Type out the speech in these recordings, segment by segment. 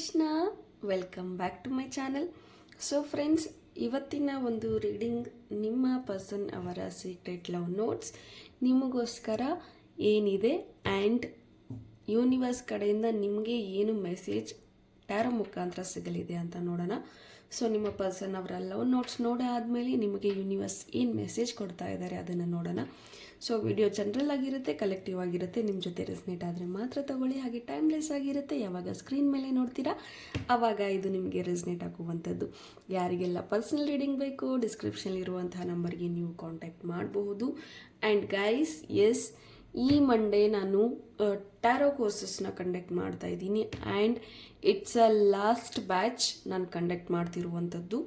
Krishna, welcome back to my channel. So friends, ಇವತ್ತಿನ ಒಂದು reading ನಿಮ್ಮ ಪರ್ಸನ್ ಅವರ ಸೀಕ್ರೆಟ್ ಲವ್ ನೋಟ್ಸ್ ನಿಮಗೋಸ್ಕರ ಏನಿದೆ ಆ್ಯಂಡ್ ಯೂನಿವರ್ಸ್ ಕಡೆಯಿಂದ ನಿಮಗೆ ಏನು ಮೆಸೇಜ್ ಟ್ಯಾರೋ ಮುಖಾಂತರ ಸಿಗಲಿದೆ ಅಂತ ನೋಡೋಣ. ಸೊ ನಿಮ್ಮ ಪರ್ಸನ್ ಅವರ ಲವ್ ನೋಟ್ಸ್ ನೋಡಾದ್ಮೇಲೆ ನಿಮಗೆ ಯೂನಿವರ್ಸ್ ಏನು ಮೆಸೇಜ್ ಕೊಡ್ತಾ ಇದ್ದಾರೆ ಅದನ್ನು ನೋಡೋಣ. ಸೊ ವಿಡಿಯೋ ಜನರಲ್ ಆಗಿರುತ್ತೆ, ಕಲೆಕ್ಟಿವ್ ಆಗಿರುತ್ತೆ, ನಿಮ್ಮ ಜೊತೆ ರೆಸ್ನೇಟ್ ಆದರೆ ಮಾತ್ರ ತಗೊಳ್ಳಿ. ಹಾಗೆ ಟೈಮ್ಲೆಸ್ ಆಗಿರುತ್ತೆ. ಯಾವಾಗ ಸ್ಕ್ರೀನ್ ಮೇಲೆ ನೋಡ್ತೀರಾ ಆವಾಗ ಇದು ನಿಮಗೆ ರೆಸ್ನೇಟ್ ಆಗುವಂಥದ್ದು. ಯಾರಿಗೆಲ್ಲ ಪರ್ಸನಲ್ ರೀಡಿಂಗ್ ಬೇಕು ಡಿಸ್ಕ್ರಿಪ್ಷನ್ಲಿರುವಂತಹ ನಂಬರ್ಗೆ ನೀವು ಕಾಂಟ್ಯಾಕ್ಟ್ ಮಾಡಬಹುದು. ಆ್ಯಂಡ್ ಗೈಸ್, ಎಸ್, ಈ ಮಂಡೇ ನಾನು ಟ್ಯಾರೋ ಕೋರ್ಸಸ್ನ ಕಂಡಕ್ಟ್ ಮಾಡ್ತಾ ಇದ್ದೀನಿ and it's a last batch ನಾನು ಕಂಡಕ್ಟ್ ಮಾಡ್ತಿರುವಂಥದ್ದು.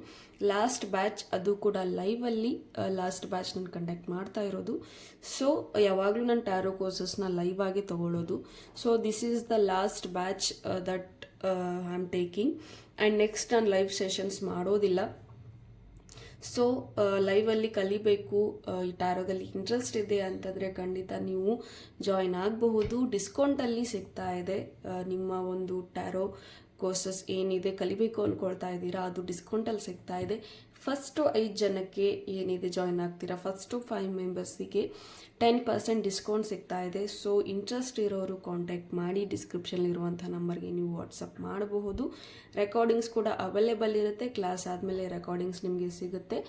ಲಾಸ್ಟ್ ಬ್ಯಾಚ್, ಅದು ಕೂಡ ಲೈವಲ್ಲಿ ಲಾಸ್ಟ್ ಬ್ಯಾಚ್ ನಾನು ಕಂಡಕ್ಟ್ ಮಾಡ್ತಾ ಇರೋದು. ಸೊ ಯಾವಾಗಲೂ ನಾನು ಟ್ಯಾರೋ ಕೋರ್ಸಸ್ನ ಲೈವ್ ಆಗಿ ತೊಗೊಳ್ಳೋದು. So this is the last batch that I am taking and next ನಾನು ಲೈವ್ ಸೆಷನ್ಸ್ ಮಾಡೋದಿಲ್ಲ. ಸೊ ಲೈವಲ್ಲಿ ಕಲಿಬೇಕು, ಈ ಟ್ಯಾರೋದಲ್ಲಿ ಇಂಟ್ರೆಸ್ಟ್ ಇದೆ ಅಂತಂದರೆ ಖಂಡಿತ ನೀವು ಜಾಯಿನ್ ಆಗಬಹುದು. ಡಿಸ್ಕೌಂಟಲ್ಲಿ ಸಿಗ್ತಾ ಇದೆ. ನಿಮ್ಮ ಒಂದು ಟ್ಯಾರೋ ಕೋರ್ಸಸ್ ಏನಿದೆ ಕಲಿಬೇಕು ಅಂದ್ಕೊಳ್ತಾ ಇದ್ದೀರಾ ಅದು ಡಿಸ್ಕೌಂಟಲ್ಲಿ ಸಿಗ್ತಾ ಇದೆ. ಫಸ್ಟು 5 ಜನಕ್ಕೆ ಏನಿದೆ ಜಾಯಿನ್ ಆಗ್ತೀರಾ, ಫಸ್ಟು 5 ಮೆಂಬರ್ಸಿಗೆ 10% ಡಿಸ್ಕೌಂಟ್ ಸಿಗ್ತಾ ಇದೆ. ಸೊ ಇಂಟ್ರೆಸ್ಟ್ ಇರೋರು ಕಾಂಟ್ಯಾಕ್ಟ್ ಮಾಡಿ. ಡಿಸ್ಕ್ರಿಪ್ಷನ್ಲಿರುವಂಥ ನಂಬರ್ಗೆ ನೀವು ವಾಟ್ಸಪ್ ಮಾಡಬಹುದು. ರೆಕಾರ್ಡಿಂಗ್ಸ್ ಕೂಡ ಅವೈಲೇಬಲ್ ಇರುತ್ತೆ. ಕ್ಲಾಸ್ ಆದಮೇಲೆ ರೆಕಾರ್ಡಿಂಗ್ಸ್ ನಿಮಗೆ ಸಿಗುತ್ತೆ.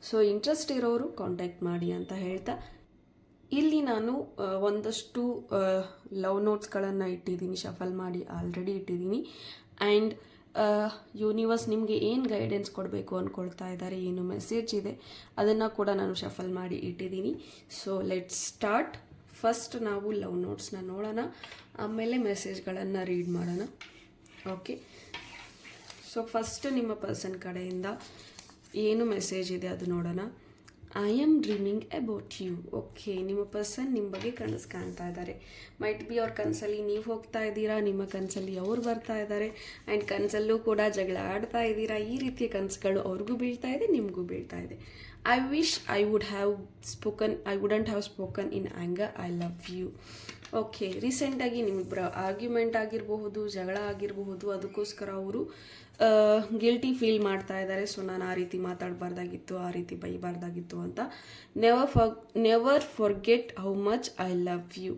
ಸೊ ಇಂಟ್ರೆಸ್ಟ್ ಇರೋರು ಕಾಂಟ್ಯಾಕ್ಟ್ ಮಾಡಿ ಅಂತ ಹೇಳ್ತಾ, ಇಲ್ಲಿ ನಾನು ಒಂದಷ್ಟು ಲವ್ ನೋಟ್ಸ್ಗಳನ್ನು ಇಟ್ಟಿದ್ದೀನಿ, ಶಫಲ್ ಮಾಡಿ ಆಲ್ರೆಡಿ ಇಟ್ಟಿದ್ದೀನಿ. ಆ್ಯಂಡ್ ಯೂನಿವರ್ಸ್ ನಿಮಗೆ ಏನು ಗೈಡೆನ್ಸ್ ಕೊಡಬೇಕು ಅಂದ್ಕೊಳ್ತಾ ಇದ್ದಾರೆ, ಏನು ಮೆಸೇಜ್ ಇದೆ ಅದನ್ನು ಕೂಡ ನಾನು ಶಫಲ್ ಮಾಡಿ ಇಟ್ಟಿದ್ದೀನಿ. So let's start. ಫಸ್ಟ್ ನಾವು ಲವ್ ನೋಟ್ಸ್ನ ನೋಡೋಣ, ಆಮೇಲೆ ಮೆಸೇಜ್ಗಳನ್ನು ರೀಡ್ ಮಾಡೋಣ. ಓಕೆ, ಸೊ ಫಸ್ಟ್ ನಿಮ್ಮ ಪರ್ಸನ್ ಕಡೆಯಿಂದ ಏನು ಮೆಸೇಜ್ ಇದೆ ಅದು ನೋಡೋಣ. I am dreaming about you. Okay, ನಿಮ್ಮ ಪರ್ಸನ್ ನಿಮ್ಮ ಬಗ್ಗೆ ಕನಸು ಕಾಣ್ತಾ ಇದ್ದಾರೆ. ಮೈಟ್ ಬಿ ಅವ್ರ ಕನಸಲ್ಲಿ ನೀವು ಹೋಗ್ತಾ ಇದ್ದೀರಾ, ನಿಮ್ಮ ಕನಸಲ್ಲಿ ಅವ್ರು ಬರ್ತಾ ಇದ್ದಾರೆ ಆ್ಯಂಡ್ ಕನಸಲ್ಲೂ ಕೂಡ ಜಗಳ ಆಡ್ತಾ ಇದ್ದೀರಾ. ಈ ರೀತಿಯ ಕನಸುಗಳು ಅವ್ರಿಗೂ ಬೀಳ್ತಾ ಇದೆ, ನಿಮಗೂ ಬೀಳ್ತಾ ಇದೆ. I wish I wouldn't have spoken in anger, I love you. Okay, ರೀಸೆಂಟಾಗಿ ನಿಮ್ಮಿಬ್ಬರ ಆರ್ಗ್ಯುಮೆಂಟ್ ಆಗಿರಬಹುದು, ಜಗಳ ಆಗಿರಬಹುದು, ಅದಕ್ಕೋಸ್ಕರ ಅವರು ಗಿಲ್ಟಿ ಫೀಲ್ ಮಾಡ್ತಾ ಇದ್ದಾರೆ. ಸೊ ನಾನು ಆ ರೀತಿ ಮಾತಾಡಬಾರ್ದಾಗಿತ್ತು, ಆ ರೀತಿ ಬೈಬಾರ್ದಾಗಿತ್ತು ಅಂತ. Never forget how much I love you.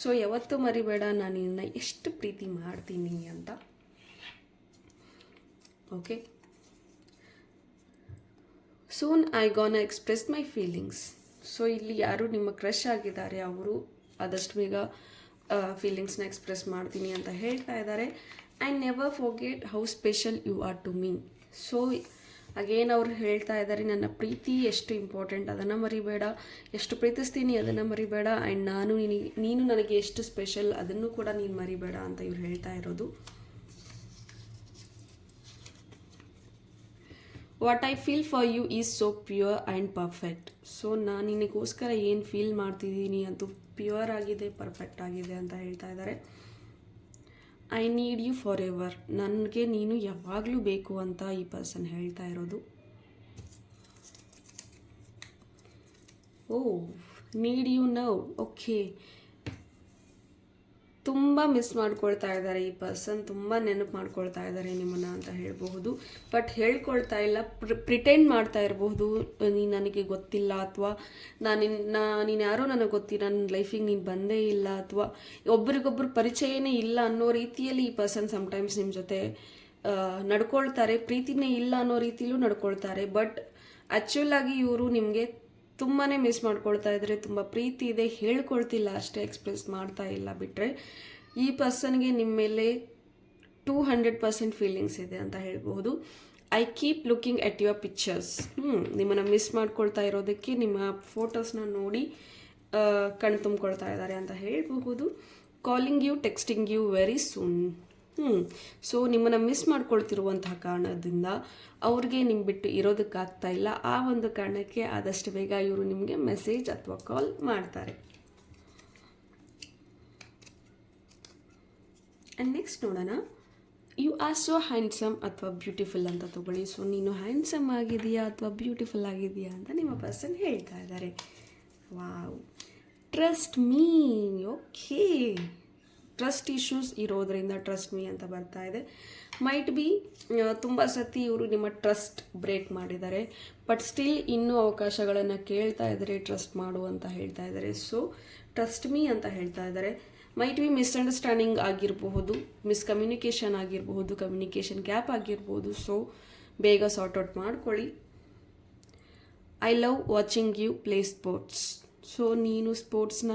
So ಯಾವತ್ತೂ ಮರಿಬೇಡ ನಾನು ನಿನ್ನ ಎಷ್ಟು ಪ್ರೀತಿ ಮಾಡ್ತೀನಿ ಅಂತ. Okay, soon I gonna express my feelings. So ಇಲ್ಲಿ ಯಾರು ನಿಮ್ಮ ಕ್ರಶ್ ಆಗಿದ್ದಾರೆ ಅವರು ಆದಷ್ಟು ಬೇಗ ಫೀಲಿಂಗ್ಸ್ನ ಎಕ್ಸ್ಪ್ರೆಸ್ ಮಾಡ್ತೀನಿ ಅಂತ ಹೇಳ್ತಾ ಇದ್ದಾರೆ. And never forget how special you are to me. So again ಅವ್ರು ಹೇಳ್ತಾ ಇದ್ದಾರೆ, ನನ್ನ ಪ್ರೀತಿ ಎಷ್ಟು ಇಂಪಾರ್ಟೆಂಟ್ ಅದನ್ನು ಮರಿಬೇಡ, ಎಷ್ಟು ಪ್ರೀತಿಸ್ತೀನಿ ಅದನ್ನು ಮರಿಬೇಡ, ಆ್ಯಂಡ್ ನೀನು ನನಗೆ ಎಷ್ಟು ಸ್ಪೆಷಲ್ ಅದನ್ನು ಕೂಡ ನೀನು ಮರಿಬೇಡ ಅಂತ ಇವ್ರು ಹೇಳ್ತಾ ಇರೋದು. What I feel for you is so pure and perfect. So ನಾನು ನಿನಗೋಸ್ಕರ ಏನು ಫೀಲ್ ಮಾಡ್ತಿದ್ದೀನಿ ಅಂತೂ ಪ್ಯೂರ್ ಆಗಿದೆ, ಪರ್ಫೆಕ್ಟ್ ಆಗಿದೆ ಅಂತ ಹೇಳ್ತಾ ಇದ್ದಾರೆ. I need you forever. ನನಗೆ ನೀನು ಯಾವಾಗಲೂ ಬೇಕು ಅಂತ ಈ ಪರ್ಸನ್ ಹೇಳ್ತಾ ಇರೋದು. Oh, need you now. Okay, ತುಂಬ ಮಿಸ್ ಮಾಡ್ಕೊಳ್ತಾ ಇದ್ದಾರೆ ಈ ಪರ್ಸನ್, ತುಂಬ ನೆನಪು ಮಾಡ್ಕೊಳ್ತಾ ಇದ್ದಾರೆ ನಿಮ್ಮನ್ನು ಅಂತ ಹೇಳಬಹುದು. ಬಟ್ ಹೇಳ್ಕೊಳ್ತಾ ಇಲ್ಲ, ಪ್ರಿಟೆಂಡ್ ಮಾಡ್ತಾ ಇರಬಹುದು. ನೀನು ನನಗೆ ಗೊತ್ತಿಲ್ಲ, ಅಥವಾ ನೀನು ಯಾರೋ ನನಗೆ ಗೊತ್ತಿಲ್ಲ, ನನ್ನ ಲೈಫಿಗೆ ನೀನು ಬಂದೇ ಇಲ್ಲ, ಅಥವಾ ಒಬ್ರಿಗೊಬ್ರು ಪರಿಚಯನೇ ಇಲ್ಲ ಅನ್ನೋ ರೀತಿಯಲ್ಲಿ ಈ ಪರ್ಸನ್ ಸಮ್ಟೈಮ್ಸ್ ನಿಮ್ಮ ಜೊತೆ ನಡ್ಕೊಳ್ತಾರೆ. ಪ್ರೀತಿನೇ ಇಲ್ಲ ಅನ್ನೋ ರೀತಿಲೂ ನಡ್ಕೊಳ್ತಾರೆ. ಬಟ್ ಆ್ಯಕ್ಚುಲ್ ಆಗಿ ಇವರು ನಿಮಗೆ ತುಂಬಾ ಮಿಸ್ ಮಾಡ್ಕೊಳ್ತಾ ಇದ್ದಾರೆ, ತುಂಬ ಪ್ರೀತಿ ಇದೆ, ಹೇಳ್ಕೊಳ್ತಿಲ್ಲ ಅಷ್ಟೇ, ಎಕ್ಸ್ಪ್ರೆಸ್ ಮಾಡ್ತಾ ಇಲ್ಲ. ಬಿಟ್ಟರೆ ಈ ಪರ್ಸನ್ಗೆ ನಿಮ್ಮ ಮೇಲೆ 200% ಫೀಲಿಂಗ್ಸ್ ಇದೆ ಅಂತ ಹೇಳ್ಬೋದು. I keep looking at your pictures. ನಿಮ್ಮನ್ನು ಮಿಸ್ ಮಾಡ್ಕೊಳ್ತಾ ಇರೋದಕ್ಕೆ ನಿಮ್ಮ ಫೋಟೋಸ್ನ ನೋಡಿ ಕಣ್ ತುಂಬ್ಕೊಳ್ತಾ ಇದ್ದಾರೆ ಅಂತ ಹೇಳಬಹುದು. Calling you, texting you very soon. So ನಿಮ್ಮನ್ನು ಮಿಸ್ ಮಾಡ್ಕೊಳ್ತಿರುವಂತಹ ಕಾರಣದಿಂದ ಅವ್ರಿಗೆ ನಿಮ್ಮ ಬಿಟ್ಟು ಇರೋದಕ್ಕಾಗ್ತಾ ಇಲ್ಲ. ಆ ಒಂದು ಕಾರಣಕ್ಕೆ ಆದಷ್ಟು ಬೇಗ ಇವರು ನಿಮಗೆ ಮೆಸೇಜ್ ಅಥವಾ ಕಾಲ್ ಮಾಡ್ತಾರೆ. ಆ್ಯಂಡ್ ನೆಕ್ಸ್ಟ್ ನೋಡೋಣ, ಯು ಆರ್ ಸೋ ಹ್ಯಾಂಡ್ಸಮ್ ಅಥವಾ ಬ್ಯೂಟಿಫುಲ್ ಅಂತ ತಗೊಳ್ಳಿ. ಸೊ ನೀನು ಹ್ಯಾಂಡ್ಸಮ್ ಆಗಿದೆಯಾ ಅಥವಾ ಬ್ಯೂಟಿಫುಲ್ ಆಗಿದೆಯಾ ಅಂತ ನಿಮ್ಮ ಪರ್ಸನ್ ಹೇಳ್ತಾ ಇದ್ದಾರೆ. Wow, trust me. Okay, trust issues ಇರೋದ್ರಿಂದ ಟ್ರಸ್ಟ್ ಮೀ ಅಂತ ಬರ್ತಾ ಇದೆ. ಮೈಟ್ ಬಿ ತುಂಬ ಸತಿ ಇವರು ನಿಮ್ಮ ಟ್ರಸ್ಟ್ ಬ್ರೇಕ್ ಮಾಡಿದ್ದಾರೆ, ಬಟ್ ಸ್ಟಿಲ್ ಇನ್ನೂ ಅವಕಾಶಗಳನ್ನು ಕೇಳ್ತಾ ಇದ್ದಾರೆ, ಟ್ರಸ್ಟ್ ಮಾಡು ಅಂತ ಹೇಳ್ತಾ ಇದ್ದಾರೆ. ಸೊ ಟ್ರಸ್ಟ್ ಮೀ ಅಂತ ಹೇಳ್ತಾ ಇದ್ದಾರೆ. ಮೈಟ್ ಬಿ ಮಿಸ್ಅಂಡರ್ಸ್ಟ್ಯಾಂಡಿಂಗ್ ಆಗಿರಬಹುದು, ಮಿಸ್ಕಮ್ಯುನಿಕೇಷನ್ ಆಗಿರಬಹುದು, ಕಮ್ಯುನಿಕೇಷನ್ ಗ್ಯಾಪ್ ಆಗಿರ್ಬೋದು. ಸೊ ಬೇಗ ಸಾರ್ಟ್ ಔಟ್ ಮಾಡ್ಕೊಳ್ಳಿ. I love watching you play sports. So ನೀನು ಸ್ಪೋರ್ಟ್ಸ್ನ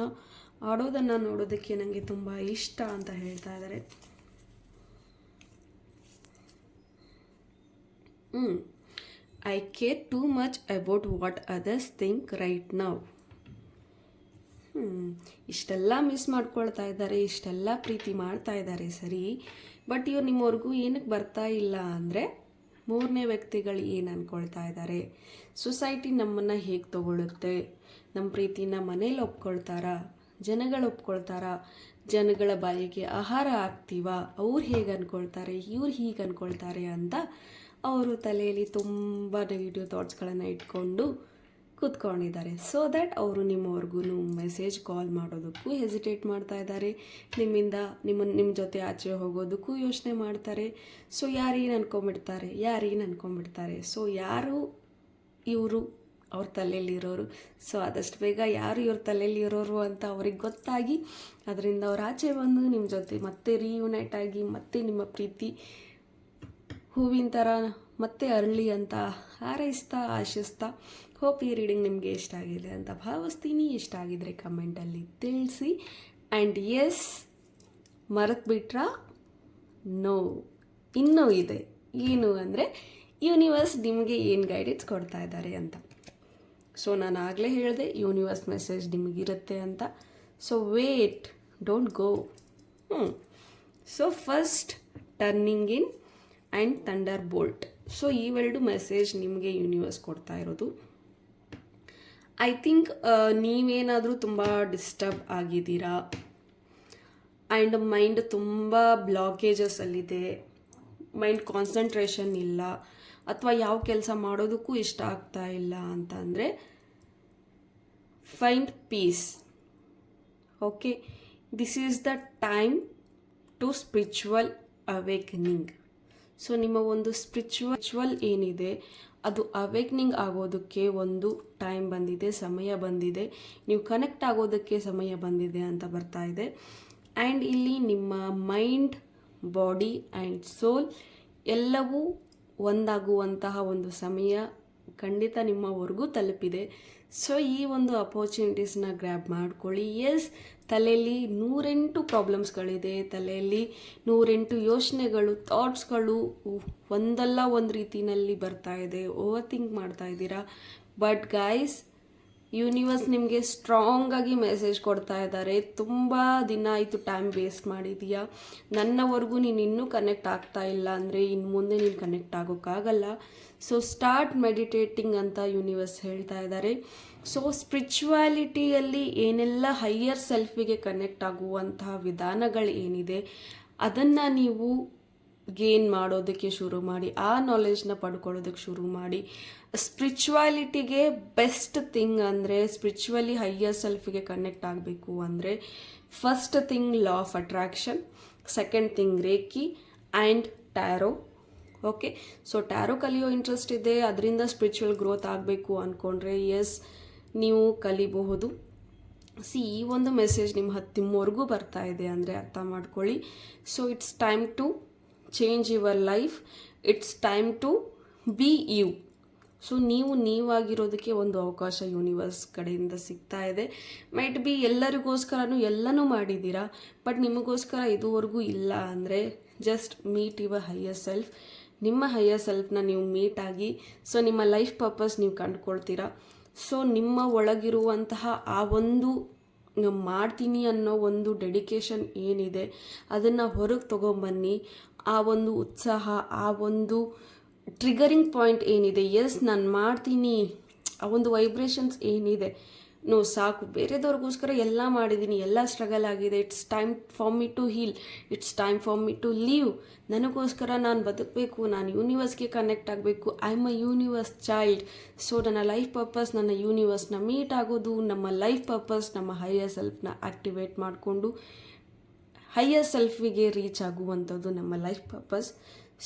ಆಡೋದನ್ನು ನೋಡೋದಕ್ಕೆ ನನಗೆ ತುಂಬ ಇಷ್ಟ ಅಂತ ಹೇಳ್ತಾ ಇದ್ದಾರೆ. I care too much about what others think right now. ಇಷ್ಟೆಲ್ಲ ಮಿಸ್ ಮಾಡ್ಕೊಳ್ತಾ ಇದ್ದಾರೆ, ಇಷ್ಟೆಲ್ಲ ಪ್ರೀತಿ ಮಾಡ್ತಾ ಇದ್ದಾರೆ ಸರಿ, ಬಟ್ ಇವ್ರು ನಿಮ್ಮವರೆಗೂ ಏನಕ್ಕೆ ಬರ್ತಾ ಇಲ್ಲ ಅಂದರೆ ಮೂರನೇ ವ್ಯಕ್ತಿಗಳು ಏನು ಅಂದ್ಕೊಳ್ತಾ ಇದ್ದಾರೆ, ಸೊಸೈಟಿ ನಮ್ಮನ್ನು ಹೇಗೆ ತಗೊಳ್ಳುತ್ತೆ, ನಮ್ಮ ಪ್ರೀತಿನ ಮನೇಲಿ ಒಪ್ಕೊಳ್ತಾರಾ, ಜನಗಳು ಒಪ್ಕೊಳ್ತಾರಾ, ಜನಗಳ ಬಾಯಿಗೆ ಆಹಾರ ಆಗ್ತೀವ, ಅವ್ರು ಹೇಗೆ ಅಂದ್ಕೊಳ್ತಾರೆ, ಇವ್ರು ಹೀಗೆ ಅಂದ್ಕೊಳ್ತಾರೆ ಅಂತ ಅವರು ತಲೆಯಲ್ಲಿ ತುಂಬ ನೆಗೆಟಿವ್ ಥಾಟ್ಸ್ಗಳನ್ನು ಇಟ್ಕೊಂಡು ಕೂತ್ಕೊಂಡಿದ್ದಾರೆ. ಸೊ ದ್ಯಾಟ್ ಅವರು ನಿಮ್ಮವ್ರಿಗೂ ಮೆಸೇಜ್ ಕಾಲ್ ಮಾಡೋದಕ್ಕೂ ಹೆಸಿಟೇಟ್ ಮಾಡ್ತಾ ಇದ್ದಾರೆ, ನಿಮ್ಮ ಜೊತೆ ಆಚೆ ಹೋಗೋದಕ್ಕೂ ಯೋಚನೆ ಮಾಡ್ತಾರೆ. ಸೊ ಯಾರೇನು ಅನ್ಕೊಂಬಿಡ್ತಾರೆ. ಸೊ ಯಾರು ಇವರು ಅವ್ರ ತಲೆಯಲ್ಲಿರೋರು. ಸೊ ಆದಷ್ಟು ಬೇಗ ಯಾರು ಇವ್ರ ತಲೆಯಲ್ಲಿರೋರು ಅಂತ ಅವ್ರಿಗೆ ಗೊತ್ತಾಗಿ ಅದರಿಂದ ಅವ್ರು ಆಚೆ ಬಂದು ನಿಮ್ಮ ಜೊತೆ ಮತ್ತೆ ರೀಯುನೈಟ್ ಆಗಿ ಮತ್ತೆ ನಿಮ್ಮ ಪ್ರೀತಿ ಹೂವಿನ ಥರ ಮತ್ತೆ ಅರಳಿ ಅಂತ ಹಾರೈಸ್ತಾ ಆಶಿಸ್ತಾ ಹೋಪ್ ಈ ರೀಡಿಂಗ್ ನಿಮಗೆ ಇಷ್ಟ ಆಗಿದೆ ಅಂತ ಭಾವಿಸ್ತೀನಿ. ಇಷ್ಟ ಆಗಿದ್ರೆ ಕಮೆಂಟಲ್ಲಿ ತಿಳಿಸಿ. And S, ಮರೆತುಬಿಟ್ರಾ? ನೋ, ಇನ್ನೂ ಇದೆ. ಏನು ಅಂದರೆ ಯೂನಿವರ್ಸ್ ನಿಮಗೆ ಏನು ಗೈಡೆನ್ಸ್ ಕೊಡ್ತಾ ಇದ್ದಾರೆ ಅಂತ. ಸೊ ನಾನು ಆಗಲೇ ಹೇಳಿದೆ ಯೂನಿವರ್ಸ್ ಮೆಸೇಜ್ ನಿಮಗಿರುತ್ತೆ ಅಂತ. So wait, don't go. So first turning in and thunderbolt. So ಇವೆರಡು ಮೆಸೇಜ್ ನಿಮಗೆ ಯೂನಿವರ್ಸ್ ಕೊಡ್ತಾ ಇರೋದು. ಐ ಥಿಂಕ್ ನೀವೇನಾದರೂ ತುಂಬ ಡಿಸ್ಟರ್ಬ್ ಆಗಿದ್ದೀರಾ ಆ್ಯಂಡ್ ಮೈಂಡ್ ತುಂಬ ಬ್ಲಾಕೇಜಸಲ್ಲಿದೆ, ಮೈಂಡ್ ಕಾನ್ಸಂಟ್ರೇಷನ್ ಇಲ್ಲ, ಅಥವಾ ಯಾವ ಕೆಲಸ ಮಾಡೋದಕ್ಕೂ ಇಷ್ಟ ಆಗ್ತಾ ಇಲ್ಲ ಅಂತ ಅಂದರೆ find peace. Okay, this is the time to spiritual awakening. So ನಿಮ್ಮ ಒಂದು ಸ್ಪಿರಿಚುವಲ್ ಏನಿದೆ ಅದು ಅವೇಕ್ನಿಂಗ್ ಆಗೋದಕ್ಕೆ ಒಂದು ಟೈಮ್ ಬಂದಿದೆ, ಸಮಯ ಬಂದಿದೆ, ನೀವು ಕನೆಕ್ಟ್ ಆಗೋದಕ್ಕೆ ಸಮಯ ಬಂದಿದೆ ಅಂತ ಬರ್ತಾ ಇದೆ. ಆ್ಯಂಡ್ ಇಲ್ಲಿ ನಿಮ್ಮ ಮೈಂಡ್, ಬಾಡಿ ಆ್ಯಂಡ್ ಸೋಲ್ ಎಲ್ಲವೂ ಒಂದಾಗುವಂತಹ ಒಂದು ಸಮಯ ಖಂಡಿತ ನಿಮ್ಮವರೆಗೂ ತಲುಪಿದೆ. ಸೊ ಈ ಒಂದು ಅಪರ್ಚುನಿಟೀಸ್ನ ಗ್ರ್ಯಾಬ್ ಮಾಡ್ಕೊಳ್ಳಿ. ಎಸ್, ತಲೆಯಲ್ಲಿ 108 ಪ್ರಾಬ್ಲಮ್ಸ್ಗಳಿದೆ, ತಲೆಯಲ್ಲಿ 108 ಯೋಚನೆಗಳು, ಥಾಟ್ಸ್ಗಳು ಒಂದಲ್ಲ ಒಂದು ರೀತಿಯಲ್ಲಿ ಬರ್ತಾ ಇದೆ, ಓವರ್ ಥಿಂಕ್ ಮಾಡ್ತಾ ಇದ್ದೀರಾ. ಬಟ್ ಗೈಸ್, ಯೂನಿವರ್ಸ್ ನಿಮಗೆ ಸ್ಟ್ರಾಂಗಾಗಿ ಮೆಸೇಜ್ ಕೊಡ್ತಾ ಇದ್ದಾರೆ. ತುಂಬ ದಿನ ಆಯಿತು ಟೈಮ್ ವೇಸ್ಟ್ ಮಾಡಿದೀಯಾ, ನನ್ನವರೆಗೂ ನೀನು ಇನ್ನೂ ಕನೆಕ್ಟ್ ಆಗ್ತಾ ಇಲ್ಲ ಅಂದರೆ ಇನ್ನು ಮುಂದೆ ನೀನು ಕನೆಕ್ಟ್ ಆಗೋಕ್ಕಾಗಲ್ಲ. ಸೊ ಸ್ಟಾರ್ಟ್ ಮೆಡಿಟೇಟಿಂಗ್ ಅಂತ ಯೂನಿವರ್ಸ್ ಹೇಳ್ತಾ ಇದ್ದಾರೆ. ಸೊ ಸ್ಪಿರಿಚುವಾಲಿಟಿಯಲ್ಲಿ ಏನೆಲ್ಲ ಹೈಯರ್ ಸೆಲ್ಫಿಗೆ ಕನೆಕ್ಟ್ ಆಗುವಂತಹ ವಿಧಾನಗಳು ಏನಿದೆ ಅದನ್ನು ನೀವು ಗೇನ್ ಮಾಡೋದಕ್ಕೆ ಶುರು ಮಾಡಿ, ಆ ನಾಲೆಜ್ನ ಪಡ್ಕೊಳ್ಳೋದಕ್ಕೆ ಶುರು ಮಾಡಿ. ಸ್ಪಿರಿಚುವಾಲಿಟಿಗೆ ಬೆಸ್ಟ್ ಥಿಂಗ್ ಅಂದರೆ, ಸ್ಪಿರಿಚುವಲಿ ಹೈಯರ್ ಸೆಲ್ಫಿಗೆ ಕನೆಕ್ಟ್ ಆಗಬೇಕು ಅಂದರೆ first thing law of attraction, second thing reiki and tarot. Okay, so tarot ಕಲಿಯೋ ಇಂಟ್ರೆಸ್ಟ್ ಇದೆ, ಅದರಿಂದ ಸ್ಪಿರಿಚುವಲ್ ಗ್ರೋತ್ ಆಗಬೇಕು ಅಂದ್ಕೊಂಡ್ರೆ ಎಸ್, ನೀವು ಕಲಿಬಹುದು. ಈ ಒಂದು ಮೆಸೇಜ್ ನಿಮ್ಮವರೆಗೂ ಬರ್ತಾ ಇದೆ ಅಂದರೆ ಅರ್ಥ ಮಾಡ್ಕೊಳ್ಳಿ. So it's time to change your life, it's time to be you. So ನೀವಾಗಿರೋದಕ್ಕೆ ಒಂದು ಅವಕಾಶ ಯೂನಿವರ್ಸ್ ಕಡೆಯಿಂದ ಸಿಗ್ತಾ ಇದೆ. ಮೈಟ್ ಬಿ ಎಲ್ಲರಿಗೋಸ್ಕರನೂ ಎಲ್ಲನೂ ಮಾಡಿದ್ದೀರಾ, ಬಟ್ ನಿಮಗೋಸ್ಕರ ಇದುವರೆಗೂ ಇಲ್ಲ ಅಂದರೆ just meet your higher self. ನಿಮ್ಮ ಹೈಯರ್ ಸೆಲ್ಫ್ನ ನೀವು ಮೀಟ್ ಆಗಿ, ಸೊ ನಿಮ್ಮ ಲೈಫ್ ಪರ್ಪಸ್ ನೀವು ಕಂಡುಕೊಳ್ತೀರಾ. ಸೊ ನಿಮ್ಮ ಒಳಗಿರುವಂತಹ ಆ ಒಂದು ಮಾಡ್ತೀನಿ ಅನ್ನೋ ಒಂದು ಡೆಡಿಕೇಶನ್ ಏನಿದೆ ಅದನ್ನು ಹೊರಗೆ ತೊಗೊಂಬನ್ನಿ. ಆ ಒಂದು ಉತ್ಸಾಹ, ಆ ಒಂದು ಟ್ರಿಗರಿಂಗ್ ಪಾಯಿಂಟ್ ಏನಿದೆ, ಎಸ್ ನಾನು ಮಾಡ್ತೀನಿ, ಆ ಒಂದು ವೈಬ್ರೇಷನ್ಸ್ ಏನಿದೆ, ಸಾಕು, ಬೇರೆದವ್ರಿಗೋಸ್ಕರ ಎಲ್ಲ ಮಾಡಿದ್ದೀನಿ, ಎಲ್ಲ ಸ್ಟ್ರಗಲ್ ಆಗಿದೆ, it's time for me to heal, it's time for me to leave. ನನಗೋಸ್ಕರ ನಾನು ಬದುಕಬೇಕು, ನಾನು ಯೂನಿವರ್ಸ್ಗೆ ಕನೆಕ್ಟ್ ಆಗಬೇಕು, I am a universe child. So ನನ್ನ ಲೈಫ್ ಪರ್ಪಸ್ ನನ್ನ ಯೂನಿವರ್ಸ್ನ ಮೀಟ್ ಆಗೋದು, ನಮ್ಮ ಲೈಫ್ ಪರ್ಪಸ್ ನಮ್ಮ ಹೈಯರ್ ಸೆಲ್ಫ್ನ ಆ್ಯಕ್ಟಿವೇಟ್ ಮಾಡಿಕೊಂಡು ಹೈಯರ್ ಸೆಲ್ಫಿಗೆ ರೀಚ್ ಆಗುವಂಥದ್ದು ನಮ್ಮ ಲೈಫ್ ಪರ್ಪಸ್.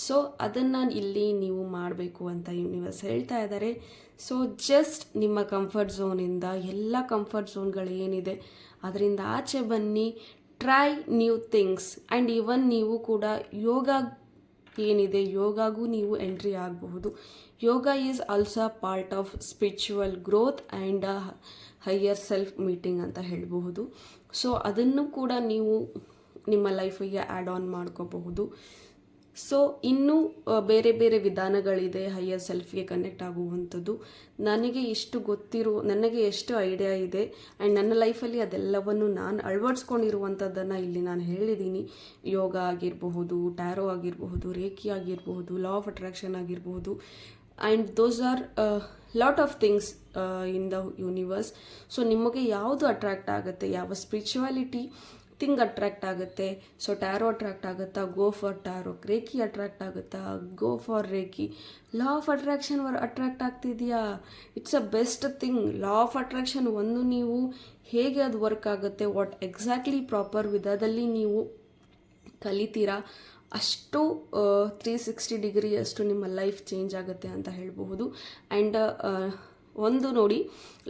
ಸೊ ಅದನ್ನು ಇಲ್ಲಿ ನೀವು ಮಾಡಬೇಕು ಅಂತ ಯೂನಿವರ್ಸ್ ಹೇಳ್ತಾ ಇದ್ದಾರೆ. ಸೊ ಜಸ್ಟ್ ನಿಮ್ಮ ಕಂಫರ್ಟ್ ಝೋನಿಂದ ಎಲ್ಲ ಕಂಫರ್ಟ್ ಝೋನ್ಗಳು ಏನಿದೆ ಅದರಿಂದ ಆಚೆ ಬನ್ನಿ, try new things. And even ನೀವು ಕೂಡ ಯೋಗ ಏನಿದೆ ಯೋಗಾಗೂ ನೀವು ಎಂಟ್ರಿ ಆಗಬಹುದು. Yoga is also part of spiritual growth and higher self meeting ಅಂತ ಹೇಳಬಹುದು. ಸೊ ಅದನ್ನು ಕೂಡ ನೀವು ನಿಮ್ಮ ಲೈಫಿಗೆ ಆ್ಯಡ್ ಆನ್ ಮಾಡ್ಕೋಬಹುದು. ಸೊ ಇನ್ನೂ ಬೇರೆ ಬೇರೆ ವಿಧಾನಗಳಿದೆ ಹೈಯರ್ ಸೆಲ್ಫ್ಗೆ ಕನೆಕ್ಟ್ ಆಗುವಂಥದ್ದು. ನನಗೆ ಎಷ್ಟು ಐಡಿಯಾ ಇದೆ ಆ್ಯಂಡ್ ನನ್ನ ಲೈಫಲ್ಲಿ ಅದೆಲ್ಲವನ್ನು ನಾನು ಅಳವಡಿಸ್ಕೊಂಡಿರುವಂಥದ್ದನ್ನು ಇಲ್ಲಿ ನಾನು ಹೇಳಿದ್ದೀನಿ. ಯೋಗ ಆಗಿರಬಹುದು, ಟ್ಯಾರೋ ಆಗಿರಬಹುದು, ರೇಖಿ ಆಗಿರಬಹುದು, ಲಾ ಆಫ್ ಅಟ್ರಾಕ್ಷನ್ ಆಗಿರಬಹುದು. And those are lot of things in the universe. So ನಿಮಗೆ ಯಾವುದು ಅಟ್ರ್ಯಾಕ್ಟ್ ಆಗುತ್ತೆ, ಯಾವ ಸ್ಪಿರಿಚುವಾಲಿಟಿ ಥಿಂಗ್ ಅಟ್ರ್ಯಾಕ್ಟ್ ಆಗುತ್ತೆ, ಸೊ ಟ್ಯಾರೋ ಅಟ್ರ್ಯಾಕ್ಟ್ ಆಗುತ್ತಾ, go for tarot. Reiki attract ಆಗುತ್ತಾ, go for reiki. Law of attraction attract ಆಗ್ತಿದೆಯಾ, it's a best thing. Law of attraction ಒಂದು ನೀವು ಹೇಗೆ ಅದು ವರ್ಕ್ ಆಗುತ್ತೆ, ವಾಟ್ ಎಕ್ಸಾಕ್ಟ್ಲಿ ಪ್ರಾಪರ್ ವಿಧದಲ್ಲಿ ನೀವು ಕಲಿತೀರಾ ಅಷ್ಟು 360 ಡಿಗ್ರಿ ಅಷ್ಟು ನಿಮ್ಮ ಲೈಫ್ ಚೇಂಜ್ ಆಗುತ್ತೆ ಅಂತ ಹೇಳಬಹುದು. ಆ್ಯಂಡ್ ಒಂದು ನೋಡಿ,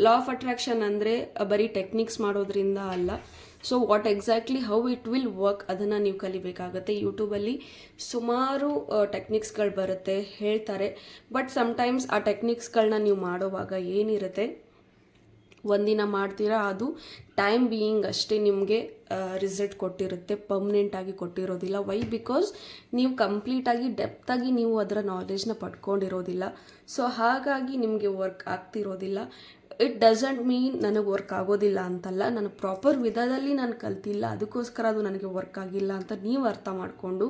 ಲಾ ಆಫ್ ಅಟ್ರಾಕ್ಷನ್ ಅಂದರೆ ಬರೀ ಟೆಕ್ನಿಕ್ಸ್ ಮಾಡೋದ್ರಿಂದ ಅಲ್ಲ. So what exactly how it will work ಅದನ್ನು ನೀವು ಕಲಿಬೇಕಾಗತ್ತೆ. ಯೂಟ್ಯೂಬಲ್ಲಿ ಸುಮಾರು ಟೆಕ್ನಿಕ್ಸ್ಗಳು ಬರುತ್ತೆ, ಹೇಳ್ತಾರೆ. ಬಟ್ ಸಮ್ಟೈಮ್ಸ್ ಆ ಟೆಕ್ನಿಕ್ಸ್ಗಳನ್ನ ನೀವು ಮಾಡೋವಾಗ ಏನಿರುತ್ತೆ, ಒಂದಿನ ಮಾಡ್ತೀರಾ, ಅದು ಟೈಮ್ ಬೀಯಿಂಗ್ ಅಷ್ಟೇ ನಿಮಗೆ ರಿಸಲ್ಟ್ ಕೊಟ್ಟಿರುತ್ತೆ, ಪರ್ಮನೆಂಟಾಗಿ ಕೊಟ್ಟಿರೋದಿಲ್ಲ. ವೈ? ಬಿಕಾಸ್ ನೀವು ಕಂಪ್ಲೀಟಾಗಿ ಡೆಪ್ತಾಗಿ ನೀವು ಅದರ ನಾಲೆಜ್ನ ಪಡ್ಕೊಂಡಿರೋದಿಲ್ಲ. ಸೊ ಹಾಗಾಗಿ ನಿಮಗೆ ವರ್ಕ್ ಆಗ್ತಿರೋದಿಲ್ಲ. ಇಟ್ ಡಸಂಟ್ ಮೀನ್ ನನಗೆ ವರ್ಕ್ ಆಗೋದಿಲ್ಲ ಅಂತಲ್ಲ, ನಾನು ಪ್ರಾಪರ್ ವಿಧದಲ್ಲಿ ನಾನು ಕಲ್ತಿಲ್ಲ, ಅದಕ್ಕೋಸ್ಕರ ಅದು ನನಗೆ ವರ್ಕ್ ಆಗಿಲ್ಲ ಅಂತ ನೀವು ಅರ್ಥ ಮಾಡಿಕೊಂಡು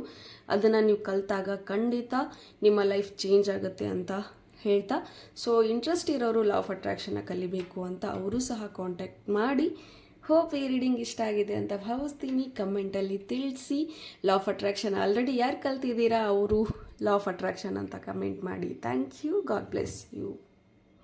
ಅದನ್ನು ನೀವು ಕಲಿತಾಗ ಖಂಡಿತ ನಿಮ್ಮ ಲೈಫ್ ಚೇಂಜ್ ಆಗುತ್ತೆ ಅಂತ ಹೇಳ್ತಾ, ಸೊ ಇಂಟ್ರೆಸ್ಟ್ ಇರೋರು ಲಾ ಆಫ್ ಅಟ್ರಾಕ್ಷನ್ನ ಕಲಿಬೇಕು ಅಂತ ಅವರು ಸಹ ಕಾಂಟ್ಯಾಕ್ಟ್ ಮಾಡಿ. ಹೋಪ್ ಈ ರೀಡಿಂಗ್ ಇಷ್ಟ ಆಗಿದೆ ಅಂತ ಭಾವಿಸ್ತೀನಿ. ಕಮೆಂಟಲ್ಲಿ ತಿಳಿಸಿ. ಲಾ ಆಫ್ ಅಟ್ರಾಕ್ಷನ್ ಆಲ್ರೆಡಿ ಯಾರು ಕಲ್ತಿದ್ದೀರಾ ಅವರು ಲಾ ಆಫ್ ಅಟ್ರಾಕ್ಷನ್ ಅಂತ ಕಮೆಂಟ್ ಮಾಡಿ. Thank you. God bless you.